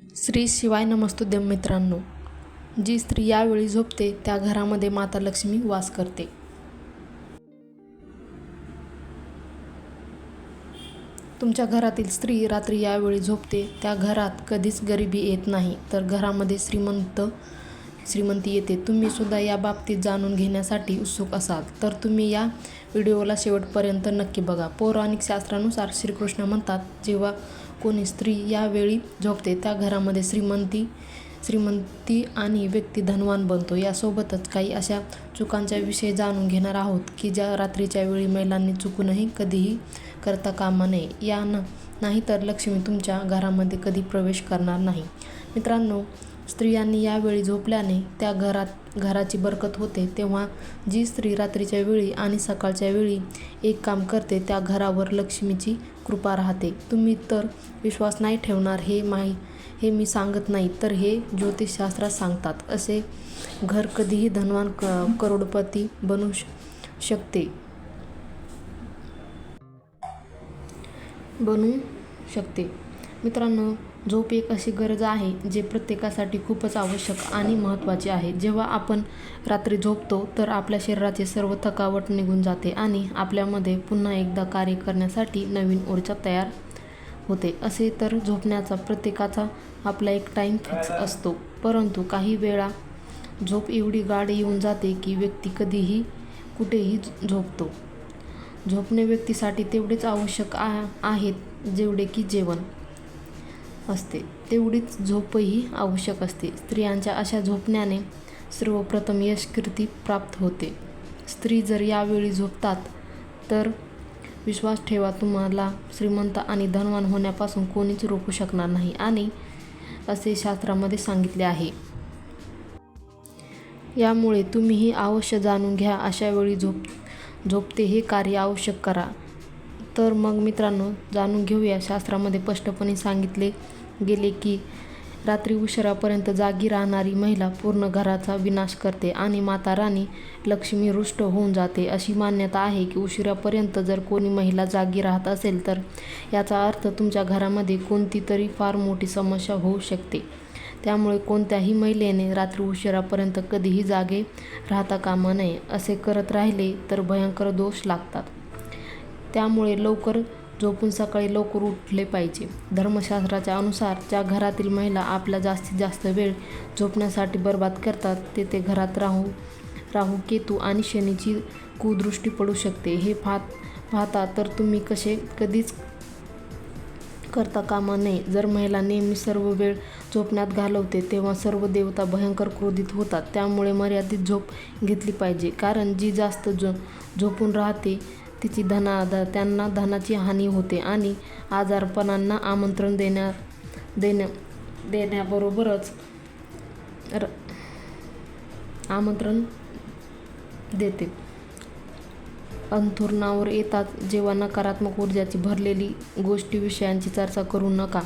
श्री शिवाय नमस्तुभ्यं मित्रांनो. जी स्त्री यावेळी झोपते त्या घरामध्ये माता लक्ष्मी वास करते. तुमच्या घरातील स्त्री रात्री यावेळी झोपते त्या घरात कधीच गरिबी येत नाही, तर घरामध्ये श्रीमंती येते. तुम्ही सुद्धा या बाबतीत जाणून घेण्यासाठी उत्सुक असाल तर तुम्ही या व्हिडिओला शेवटपर्यंत नक्की बघा. पौराणिक शास्त्रानुसार श्रीकृष्ण म्हणतात, जेव्हा कोणी स्त्री यावेळी झोपते त्या घरामध्ये श्रीमंती आणि व्यक्ती धनवान बनतो. यासोबतच काही अशा चुकांच्या विषयी जाणून घेणार आहोत की ज्या रात्रीच्या वेळी महिलांनी चुकूनही कधीही करता कामा नये. नाहीतर लक्ष्मी तुमच्या घरामध्ये कधी प्रवेश करणार नाही. मित्रांनो, स्त्रियांनी यावेळी झोपल्याने त्या घराची बरकत होते. तेव्हा जी स्त्री रात्रीच्या वेळी आणि सकाळच्या वेळी एक काम करते त्या घरावर लक्ष्मीची कृपा राहते. तुम्ही तर विश्वास नाही ठेवणार, हे मी सांगत नाही, तर हे ज्योतिषशास्त्रात सांगतात. असे घर कधीही धनवान करोडपती बनू शकते. मित्रांनो, झोप एक अशी गरज आहे जे प्रत्येकासाठी खूपच आवश्यक आणि महत्त्वाची आहे. जेव्हा आपण रात्री झोपतो तर आपल्या शरीराची सर्व थकावट निघून जाते आणि आपल्यामध्ये पुन्हा एकदा कार्य करण्यासाठी नवीन ऊर्जा तयार होते. असे तर झोपण्याचा प्रत्येकाचा आपला एक टाईम फिक्स असतो, परंतु काही वेळा झोप एवढी गाढ येऊन जाते की व्यक्ती कधीही कुठेही झोपतो. झोपणे व्यक्तीसाठी तेवढेच आवश्यक आहे जेवढे की जेवण असते, तेवढीच झोपही आवश्यक असते. स्त्रियांच्या अशा झोपण्याने सर्वप्रथम यश कीर्ती प्राप्त होते. स्त्री जर यावेळी झोपतात तर विश्वास ठेवा, तुम्हाला श्रीमंत आणि धनवान होण्यापासून कोणीच रोखू शकणार नाही आणि असे शास्त्रामध्ये सांगितले आहे. यामुळे तुम्हीही अवश्य जाणून घ्या. अशा वेळी झोपते हे कार्य अवश्य करा. तर मग मित्रांनो, जाणून घेऊया. शास्त्रामध्ये स्पष्टपणे सांगितले गेले की रात्री उशिरापर्यंत जागी राहणारी महिला पूर्ण घराचा विनाश करते आणि माता राणी लक्ष्मी रुष्ट होऊन जाते. अशी मान्यता आहे की उशिरापर्यंत जर कोणी महिला जागी राहत असेल तर याचा अर्थ तुमच्या घरामध्ये कोणती तरी फार मोठी समस्या होऊ शकते. त्यामुळे कोणत्याही महिलेने रात्री उशिरापर्यंत कधीही जागे राहता कामा नये. असे करत राहिले तर भयंकर दोष लागतात. त्यामुळे लवकर झोपून सकाळी लवकर उठले पाहिजे. धर्मशास्त्राच्या अनुसार ज्या घरातील महिला आपला जास्तीत जास्त वेळ झोपण्यासाठी बर्बाद करतात तेथे घरात राहू, केतू आणि शनीची कुदृष्टी पडू शकते. हे पाहता तर तुम्ही कधीच करता कामा नये. जर महिला नेहमी सर्व वेळ झोपण्यात घालवते तेव्हा सर्व देवता भयंकर क्रोधित होतात. त्यामुळे मर्यादित झोप घेतली पाहिजे, कारण जी जास्त झोपून राहते त्यांना धनाची हानी होते आणि आजारपणांना आमंत्रण देण्याबरोबरच आमंत्रण देते. अंथरुणावर येताच जेव्हा नकारात्मक ऊर्जाची भरलेली गोष्टीविषयांची चर्चा करू नका.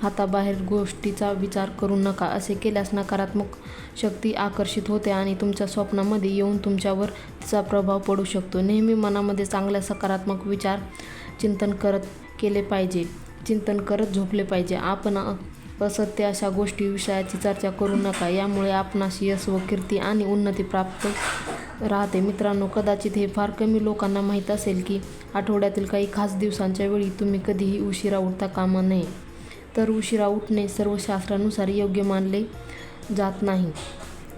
हाताबाहेर गोष्टीचा विचार करू नका. असे केल्यास नकारात्मक शक्ती आकर्षित होते आणि तुमच्या स्वप्नामध्ये येऊन तुमच्यावर तिचा प्रभाव पडू शकतो. नेहमी मनामध्ये चांगल्या सकारात्मक विचार चिंतन करत झोपले पाहिजे. आपण असत्य अशा गोष्टी विषयाची चर्चा करू नका. यामुळे आपणास यश व कीर्ती आणि उन्नती प्राप्त राहते. मित्रांनो, कदाचित हे फार कमी लोकांना माहीत असेल की आठवड्यातील काही खास दिवसांच्या वेळी तुम्ही कधीही उशिरा उठता कामा नये. तर उशिरा उठणे सर्व शास्त्रानुसार योग्य मानले जात नाही,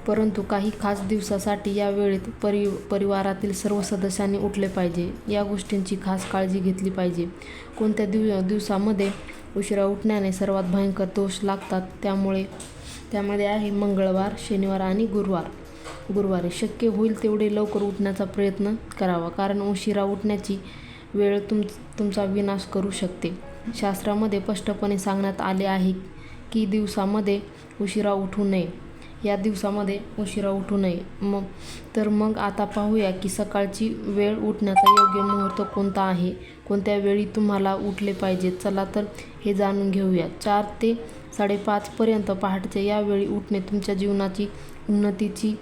परंतु काही खास दिवसासाठी या वेळेत परिवारातील सर्व सदस्यांनी उठले पाहिजे. या गोष्टींची खास काळजी घेतली पाहिजे. कोणत्या दिवसामध्ये उशिरा उठण्याने सर्वात भयंकर दोष लागतात त्यामध्ये आहे मंगळवार, शनिवार आणि गुरुवारी. शक्य होईल तेवढे लवकर उठण्याचा प्रयत्न करावा, कारण उशिरा उठण्याची वेळ तुमचा विनाश करू शकते. शास्त्रामध्ये स्पष्टपणे सांगण्यात आले आहे की दिवसामध्ये उशिरा उठू नये. या दिवसामध्ये उशिरा उठू नये. तर मग आता पाहूया की सकाळची वेळ उठण्याचा योग्य मुहूर्त कोणता आहे, कोणत्या वेळी तुम्हाला उठले पाहिजे. चला तर हे जाणून घेऊया. 4 ते 5:30 पर्यंत पहाटेच्या या वेळी उठणे तुमच्या जीवनाची उन्नतीची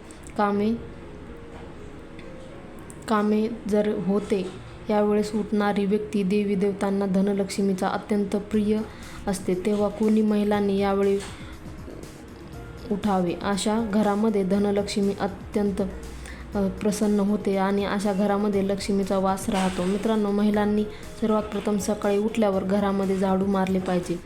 कामे जर होते. यावेळेस उठणारी व्यक्ती देवी देवतांना धनलक्ष्मीचा अत्यंत प्रिय असते तेव्हा कोणी महिलांनी यावेळी उठावे. अशा घरामध्ये धनलक्ष्मी अत्यंत प्रसन्न होते आणि अशा घरामध्ये लक्ष्मीचा वास राहतो. मित्रांनो, महिलांनी सर्वात प्रथम सकाळी उठल्यावर घरामध्ये झाडू मारले पाहिजे.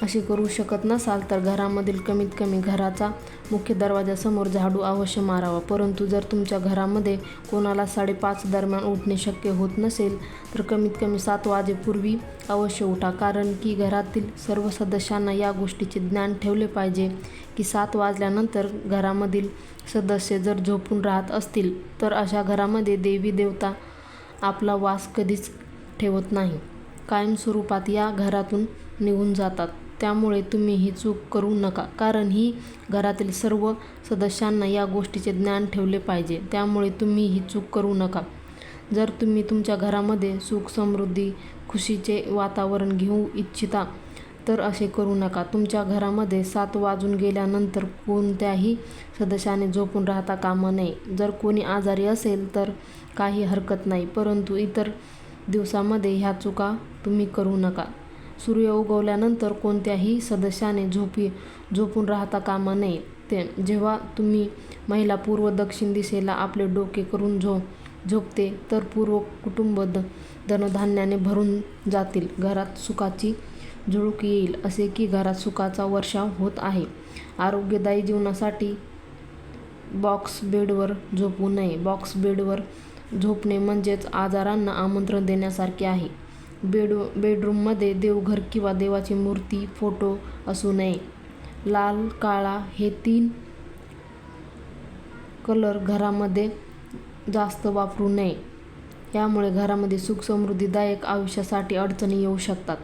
असे करू शकत नसाल तर घरामधील कमीत कमी घराचा मुख्य दरवाजासमोर झाडू अवश्य मारावा. परंतु जर तुमच्या घरामध्ये कोणाला 5:30 दरम्यान उठणे शक्य होत नसेल तर कमीत कमी 7 वाजेपूर्वी अवश्य उठा. कारण की घरातील सर्व सदस्यांना या गोष्टीचे ज्ञान ठेवले पाहिजे की 7 वाजल्यानंतर घरामधील सदस्य जर झोपून राहत असतील तर अशा घरामध्ये देवी देवता आपला वास कधीच ठेवत नाही, कायमस्वरूपात या घरातून निघून जातात. त्यामुळे तुम्ही ही चूक करू नका, कारण ही घरातील सर्व सदस्यांना या गोष्टीचे ज्ञान ठेवले पाहिजे. त्यामुळे तुम्ही ही चूक करू नका. जर तुम्ही तुमच्या घरामध्ये सुख, समृद्धी, खुशीचे वातावरण घेऊ इच्छिता तर असे करू नका. तुमच्या घरामध्ये 7 वाजून गेल्यानंतर कोणत्याही सदस्याने झोपून राहता कामा नये. जर कोणी आजारी असेल तर काही हरकत नाही, परंतु इतर दिवसामध्ये ह्या चुका तुम्ही करू नका. सूर्य उगवल्यानंतर कोणत्याही सदस्याने झोपून राहता कामा नये. जेव्हा तुम्ही महिला पूर्व दक्षिण दिशेला आपले डोके करून झोपते तर पूर्व कुटुंब धनधान्याने भरून जातील. घरात सुखाची झुळूक येईल, असे की घरात सुखाचा वर्षाव होत आहे. आरोग्यदायी जीवनासाठी बॉक्स बेडवर झोपू नये. बॉक्स बेडवर झोपणे म्हणजेच आजारांना आमंत्रण देण्यासारखे आहे. बेडरूममध्ये देवघर किंवा देवाची मूर्ती, फोटो असू नये. लाल, काळा हे 3 कलर घरामध्ये जास्त वापरू नये. यामुळे घरामध्ये सुख, समृद्धीदायक आयुष्यासाठी अडचणी येऊ शकतात.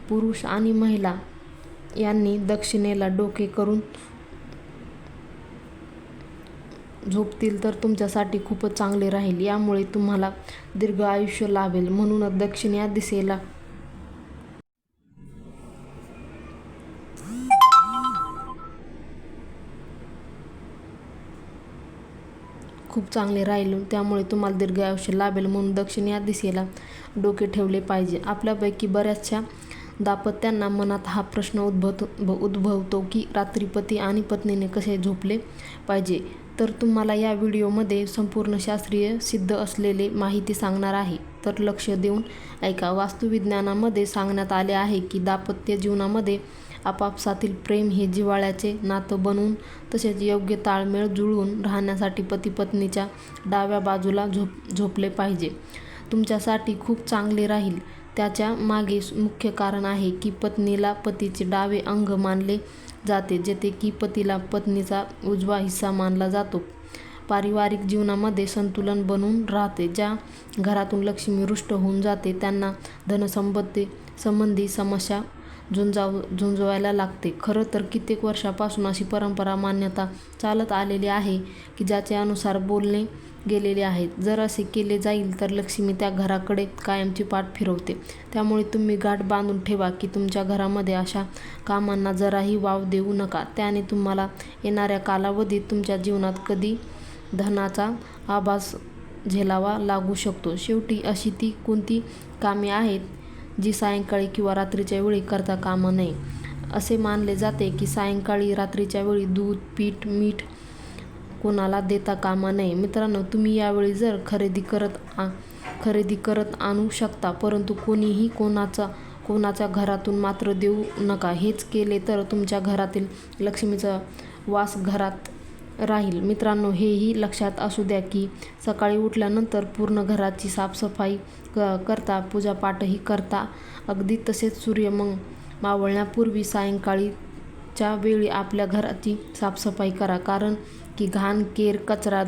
पुरुष आणि महिला यांनी दक्षिणेला डोके करून झोपतील तर तुमच्यासाठी खूपच चांगले राहील. यामुळे तुम्हाला दीर्घ आयुष्य लाभेल. म्हणूनच दक्षिण या दिशेला खूप चांगले राहील. त्यामुळे तुम्हाला दीर्घ आयुष्य लाभेल म्हणून दक्षिण या दिशेला डोके ठेवले पाहिजे. आपल्यापैकी बऱ्याचशा दाम्पत्यांना मनात हा प्रश्न उद्भवतो की रात्री पती आणि पत्नीने कसे झोपले पाहिजे. तर तुम्हाला या व्हिडिओमध्ये संपूर्ण शास्त्रीय सिद्ध असलेले माहिती सांगणार आहे, तर लक्ष देऊन ऐका. वास्तुविज्ञानामध्ये सांगण्यात आले आहे की दाम्पत्य जीवनामध्ये आपापसातील प्रेम हे जिव्हाळ्याचे नातं बनवून तसेच योग्य ताळमेळ जुळवून राहण्यासाठी पती पत्नीच्या डाव्या बाजूला झोपले पाहिजे. तुमच्यासाठी खूप चांगले राहील. त्याच्या मागे मुख्य कारण आहे की पत्नीला पतीचे डावे अंग मानले जाते, जेथे की पतीला पत्नीचा उजवा हिस्सा मानला जातो. पारिवारिक जीवनामध्ये संतुलन बनून राहते. ज्या घरातून लक्ष्मी रुष्ट होऊन जाते त्यांना धनसंबंधी समस्या झुंजवायला लागते. खरं तर कित्येक वर्षापासून अशी परंपरा मान्यता चालत आलेली आहे की ज्याचे अनुसार बोलले गेलेले आहेत. जर असे केले जाईल तर लक्ष्मी त्या घराकडे कायमची पाठ फिरवते. त्यामुळे तुम्ही गाठ बांधून ठेवा की तुमच्या घरामध्ये अशा कामांना जराही वाव देऊ नका. त्याने तुम्हाला येणाऱ्या कालावधीत तुमच्या जीवनात कधी धनाचा आभास झेलावा लागू शकतो. शेवटी अशी ती कोणती कामे आहेत जी सायंकाळी किंवा रात्रीच्या वेळी करता कामा नये. असे मानले जाते की सायंकाळी, रात्रीच्या वेळी दूध, पीठ, मीठ कोणाला देता कामा नये. मित्रांनो, तुम्ही यावेळी जर खरेदी करत आणू शकता, परंतु कोणीही कोणाच्या घरातून मात्र देऊ नका. हेच केले तर तुमच्या घरातील लक्ष्मीचा वास घरात राहील. मित्रांनो, हेही लक्षात असू द्या की सकाळी उठल्यानंतर पूर्ण घराची साफसफाई करता, पूजापाठही करता. अगदी तसेच सूर्य मावळण्यापूर्वी सायंकाळीच्या वेळी आपल्या घराची साफसफाई करा, कारण की घाण, केर, कचरा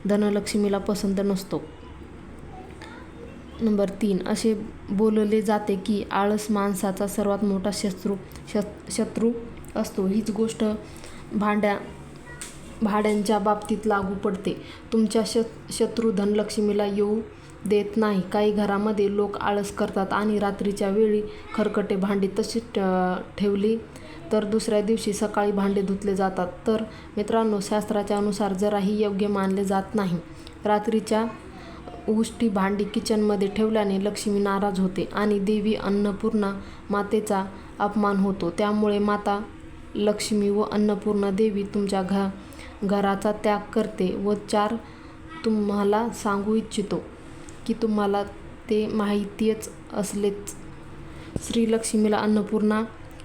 धनलक्ष्मीला पसंत नसतो. नंबर 3, असे बोलले जाते की आळस माणसाचा सर्वात मोठा शत्रू असतो. हीच गोष्ट भाड्यांच्या बाबतीत लागू पडते. तुमच्या शत्रू धनलक्ष्मीला येऊ देत नाही. काही घरामध्ये लोक आळस करतात आणि रात्रीच्या वेळी खरकटे भांडी तशीच ठेवली तर दुसऱ्या दिवशी सकाळी भांडे धुतले जातात. तर मित्रांनो, शास्त्राच्या अनुसार जराही योग्य मानले जात नाही. रात्रीच्या उष्टी भांडी किचनमध्ये ठेवल्याने लक्ष्मी नाराज होते आणि देवी अन्नपूर्णा मातेचा अपमान होतो. त्यामुळे माता लक्ष्मी व अन्नपूर्णा देवी तुमच्या घराचा त्याग करते. व 4 तुम्हाला सांगू इच्छितो की तुम्हाला ते माहितीच असलेच. श्रीलक्ष्मीला अन्नपूर्णा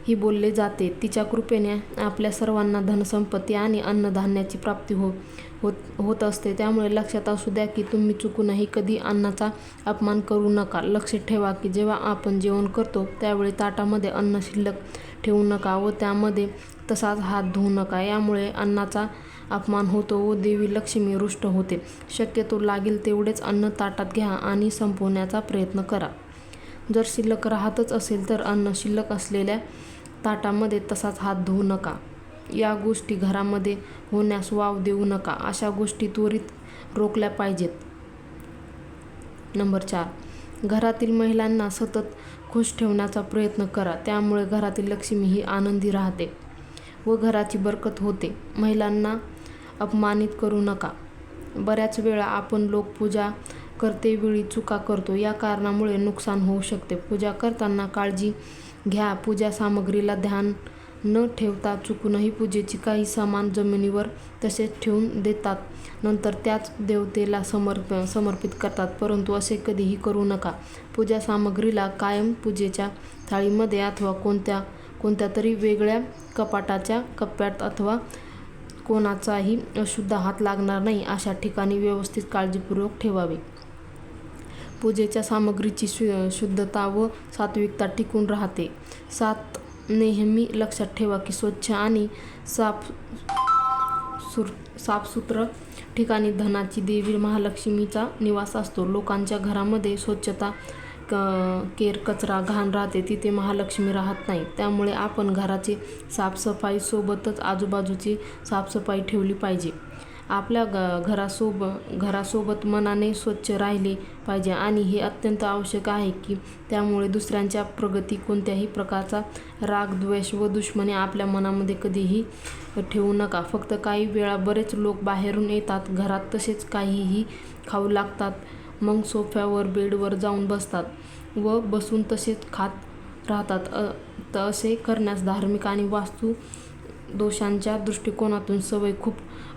ही बोलले जाते. तिच्या कृपेने आपल्या सर्वांना धनसंपत्ती आणि अन्नधान्याची प्राप्ती होत असते. त्यामुळे लक्षात असू द्या की तुम्ही चुकूनही कधी अन्नाचा अपमान करू नका. लक्षात ठेवा की जेव्हा आपण जेवण करतो त्यावेळी ताटामध्ये अन्न शिल्लक ठेवू नका व त्यामध्ये तसाच हात धुवू नका. यामुळे अन्नाचा अपमान होतो व देवी लक्ष्मी रुष्ट होते. शक्यतो लागेल तेवढेच अन्न ताटात घ्या आणि संपवण्याचा प्रयत्न करा. जर शिल्लक राहतच असेल तर अन्न शिल्लक असलेल्या ताटामध्ये तसाच हात धुवू नका. या गोष्टी घरामध्ये होण्यास वाव देऊ नका. अशा गोष्टी त्वरित रोखल्या पाहिजेत. नंबर 4. घरातील महिलांना सतत खुश ठेवण्याचा प्रयत्न करा. त्यामुळे घरातील लक्ष्मी ही आनंदी राहते व घराची बरकत होते. महिलांना अपमानित करू नका. बऱ्याच वेळा आपण लोक पूजा करतेवेळी चुका करतो. या कारणामुळे नुकसान होऊ शकते. पूजा करताना काळजी घ्या. पूजा सामग्रीला ध्यान न ठेवता चुकूनही पूजेची काही सामान जमिनीवर तसेच ठेवून देतात. नंतर त्याच देवतेला समर्पित करतात. परंतु असे कधीही करू नका. पूजा सामग्रीला कायम पूजेच्या थाळीमध्ये अथवा कोणत्या तरी वेगळ्या कपाटाच्या कप्प्यात अथवा कोणाचाही अशुद्ध हात लागणार नाही अशा ठिकाणी व्यवस्थित काळजीपूर्वक ठेवावे. पूजेच्या सामग्रीची शुद्धता व सात्विकता टिकून राहते. 7. नेहमी लक्षात ठेवा की स्वच्छ आणि साफसुथरं ठिकाणी धनाची देवी महालक्ष्मीचा निवास असतो. लोकांच्या घरामध्ये स्वच्छता, केर, कचरा, घाण राहते तिथे महालक्ष्मी राहत नाही. त्यामुळे आपण घराची साफसफाई सोबतच आजूबाजूची साफसफाई ठेवली पाहिजे. आपल्या घरासोबत मनाने स्वच्छ राहिले पाहिजे आणि हे अत्यंत आवश्यक आहे की त्यामुळे दुसऱ्यांच्या प्रगती कोणत्याही प्रकारचा राग, द्वेष व दुश्मनी आपल्या मनामध्ये कधीही ठेवू नका. फक्त काही वेळा बरेच लोक बाहेरून येतात, घरात तसेच काहीही खाऊ लागतात, मग सोफ्यावर बेडवर जाऊन बसतात व बसून तसेच खात राहतात. तर असे करण्यास धार्मिक आणि वास्तू दोषांच्या दृष्टिकोनातून सवय खूप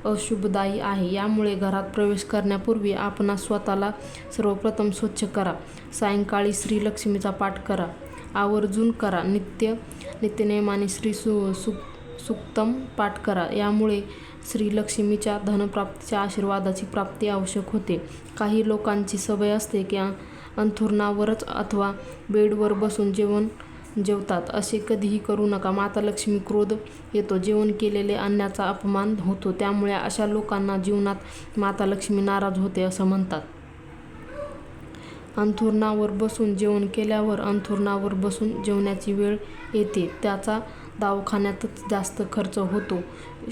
अशुभदायी आहे. यामुळे घरात प्रवेश करण्यापूर्वी आपणास स्वतःला सर्वप्रथम स्वच्छ करा. सायंकाळी श्रीलक्ष्मीचा पाठ करा. आवर्जून करा. नित्यनेमाने श्री सुक्तम पाठ करा. यामुळे श्रीलक्ष्मीच्या धनप्राप्तीच्या आशीर्वादाची प्राप्ती आवश्यक होते. काही लोकांची सवय असते की अंथरुणावरच अथवा बेडवर बसून जेवतात. असे कधीही करू नका. माता लक्ष्मी क्रोध येतो. जेवण केलेले अन्नाचा अपमान होतो. त्यामुळे अशा लोकांना जीवनात माता लक्ष्मी नाराज होते असं म्हणतात. अंथरुणावर बसून जेवण केल्यावर अंथरुणावर बसून जेवण्याची वेळ येते. त्याचा दवाखान्यातच जास्त खर्च होतो.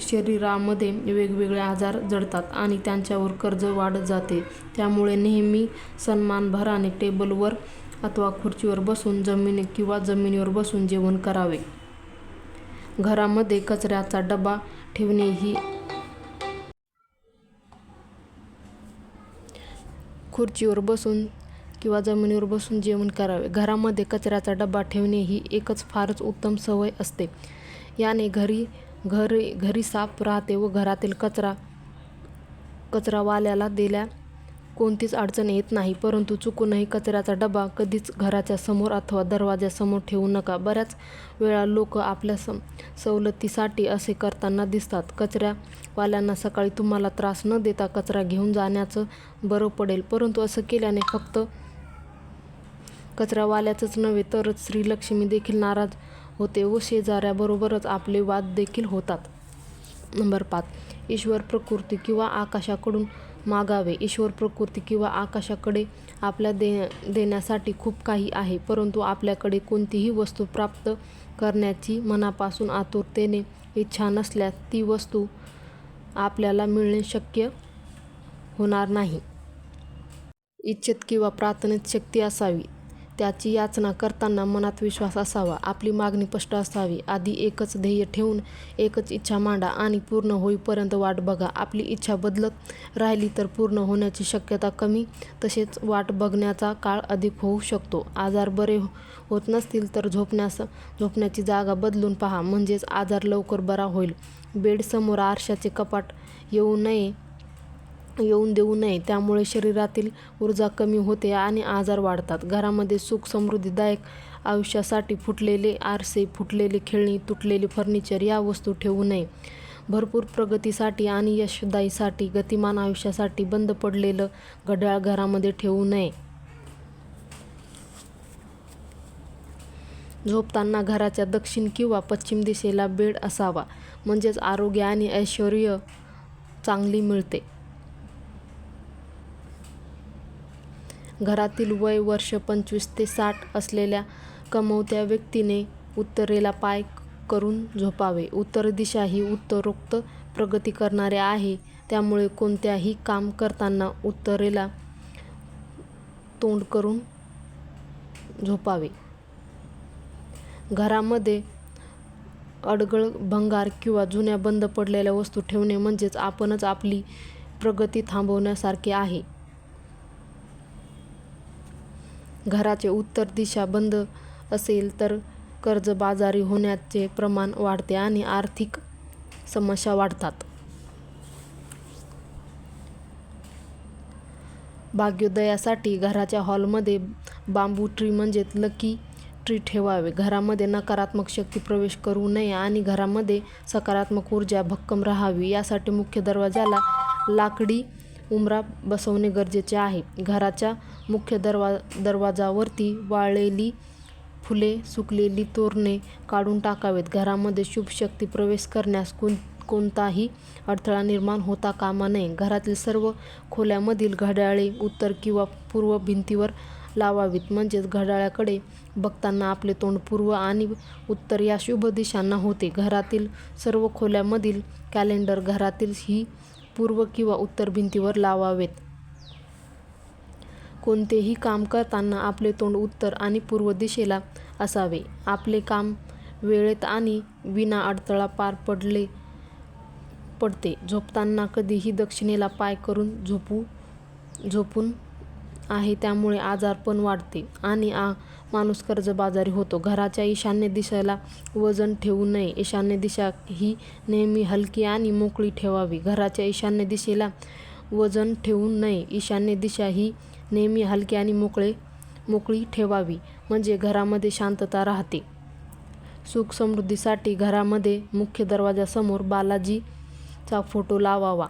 शरीरामध्ये वेगवेगळे आजार जडतात आणि त्यांच्यावर कर्ज वाढत जाते. त्यामुळे नेहमी सन्मानभराने टेबलवर अथवा खुर्चीवर बसून जमिनीवर बसून जेवण करावे. घरामध्ये कचऱ्याचा डबा ठेवणे ही खुर्चीवर बसून किंवा जमिनीवर बसून जेवण करावे. घरामध्ये कचऱ्याचा डबा ठेवणे ही एकच फारच उत्तम सवय असते. याने घरी साफ राहते व घरातील कचरावाल्याला द्यायला कोणतीच अडचण येत नाही. परंतु चुकूनही कचऱ्याचा डबा कधीच घराच्या समोर अथवा दरवाजासमोर ठेवू नका. बऱ्याच वेळा लोक आपल्या सवलतीसाठी असे करताना दिसतात. कचऱ्यावाल्यांना सकाळी तुम्हाला त्रास न देता कचरा घेऊन जाण्याचं बरं पडेल. परंतु असं केल्याने फक्त कचरावाल्याचंच नव्हे तर श्रीलक्ष्मी देखील नाराज होते व शेजाऱ्याबरोबरच आपले वाद देखील होतात. नंबर 5. ईश्वर प्रकृती किंवा आकाशाकडून मागावे. ईश्वर प्रकृती किंवा आकाशाकडे आपल्या देण्यासाठी खूप काही आहे. परंतु आपल्याकडे कोणतीही वस्तू प्राप्त करण्याची मनापासून आतुरतेने इच्छा नसल्यास ती वस्तू आपल्याला मिळणे शक्य होणार नाही. इच्छेत किंवा प्रार्थनेत शक्ती असावी. त्याची याचना करताना मनात विश्वास असावा. आपली मागणी स्पष्ट असावी. आधी एकच ध्येय ठेवून एकच इच्छा मांडा आणि पूर्ण होईपर्यंत वाट बघा. आपली इच्छा बदलत राहिली तर पूर्ण होण्याची शक्यता कमी, तसेच वाट बघण्याचा काळ अधिक होऊ शकतो. आजार बरे होत नसतील तर झोपण्याची जागा बदलून पहा, म्हणजेच आजार लवकर बरा होईल. बेडसमोर आरशाचे कपाट येऊन देऊ नये, त्यामुळे शरीरातील ऊर्जा कमी होते आणि आजार वाढतात. घरामध्ये सुख समृद्धीदायक आयुष्यासाठी फुटलेले आरसे, फुटलेली खेळणी, तुटलेले फर्निचर या वस्तू ठेवू नये. भरपूर प्रगतीसाठी आणि यशदायीसाठी, गतिमान आयुष्यासाठी बंद पडलेलं घड्याळ घरामध्ये ठेवू नये. झोपताना घराच्या दक्षिण किंवा पश्चिम दिशेला बेड असावा, म्हणजेच आरोग्य आणि ऐश्वर्य चांगली मिळते. घरातील वय वर्ष 25 ते 60 असलेल्या कमवत्या व्यक्तीने उत्तरेला पाय करून झोपावे. उत्तर दिशा ही उत्तरोक्त प्रगती करणारी आहे, त्यामुळे कोणत्याही काम करताना उत्तरेला तोंड करून झोपावे. घरामध्ये अडगळ, भंगार किंवा जुन्या बंद पडलेल्या वस्तू ठेवणे म्हणजेच आपणच आपली प्रगती थांबवण्यासारखे आहे. घराचे उत्तर दिशा बंद असेल तर कर्जबाजारी होण्याचे प्रमाण वाढते आणि आर्थिक समस्या वाढतात. भाग्योदयासाठी घराच्या हॉलमध्ये बांबू ट्री म्हणजेच लकी ट्री ठेवावे. घरामध्ये नकारात्मक शक्ती प्रवेश करू नये आणि घरामध्ये सकारात्मक ऊर्जा भक्कम राहावी, यासाठी मुख्य दरवाजाला लाकडी उंबरा बसवणे गरजेचे आहे. घराच्या मुख्य दरवाजावरती वाळलेली फुले, सुकलेली तोरणे काढून टाकावेत. घरामध्ये शुभ शक्ती प्रवेश करण्यास कोणताही अडथळा निर्माण होता कामा नये. घरातील सर्व खोल्यांमधील घड्याळे उत्तर किंवा पूर्व भिंतीवर लावावीत, म्हणजेच घड्याळाकडे बघताना आपले तोंड पूर्व आणि उत्तर या शुभ दिशांना होते. घरातील सर्व खोल्यांमधील कॅलेंडर घरातील ही पूर्व किंवा उत्तर भिंतीवर लावावेत. कोणतेही काम करताना आपले तोंड उत्तर आणि पूर्व दिशेला असावे. आपले काम वेळेत आणि विना अडथळा पार पडते. झोपताना कधीही दक्षिणेला पाय करून झोपून आहे, त्यामुळे आजारपण वाढते आणि माणूस कर्जबाजारी होतो. घराच्या ईशान्य दिशेला वजन ठेवू नये. ईशान्य दिशा ही नेहमी हलकी आणि मोकळी ठेवावी. घराच्या ईशान्य दिशेला वजन ठेवू नये. ईशान्य दिशा ही नेहमी हलकी आणि मोकळी ठेवावी, म्हणजे घरामध्ये शांतता राहते. सुख समृद्धीसाठी घरामध्ये मुख्य दरवाजासमोर बालाजीचा फोटो लावावा.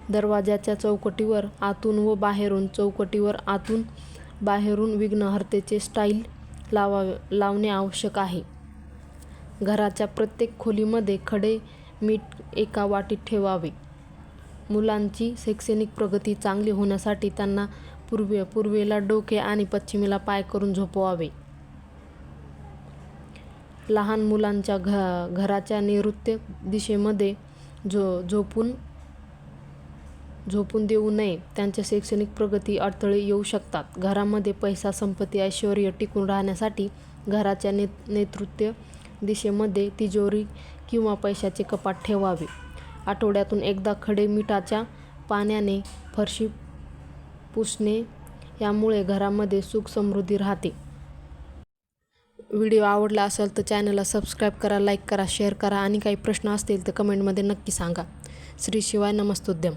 दरवाजाच्या चौकटीवर आतून व बाहेरून, चौकटीवर आतून बाहेरून विघ्नहर्तेचे स्टाईल लावणे आवश्यक आहे. घराच्या प्रत्येक खोलीमध्ये खडे मीठ एका वाटीत ठेवावे. मुलांची शैक्षणिक प्रगती चांगली होण्यासाठी त्यांना पूर्वेला डोके आणि पश्चिमेला पाय करून झोपवावे. लहान मुलांच्या घराच्या नैऋत्य दिशेमध्ये झोपून देऊ नये. त्यांच्या शैक्षणिक प्रगती अडथळे येऊ शकतात. घरामध्ये पैसा, संपत्ती, ऐश्वर्य टिकून राहण्यासाठी घराच्या नैऋत्य दिशेमध्ये तिजोरी किंवा पैशाचे कपाट ठेवावे. आठवड्यातून एकदा खडे मिठाच्या पाण्याने फरशी पुसणे, यामुळे घरामध्ये सुख समृद्धी राहते. व्हिडिओ आवडला असेल तर चॅनलला सबस्क्राईब करा, लाईक करा, शेअर करा आणि काही प्रश्न असतील तर कमेंटमध्ये नक्की सांगा. श्री शिवाय नमस्तुभ्यं.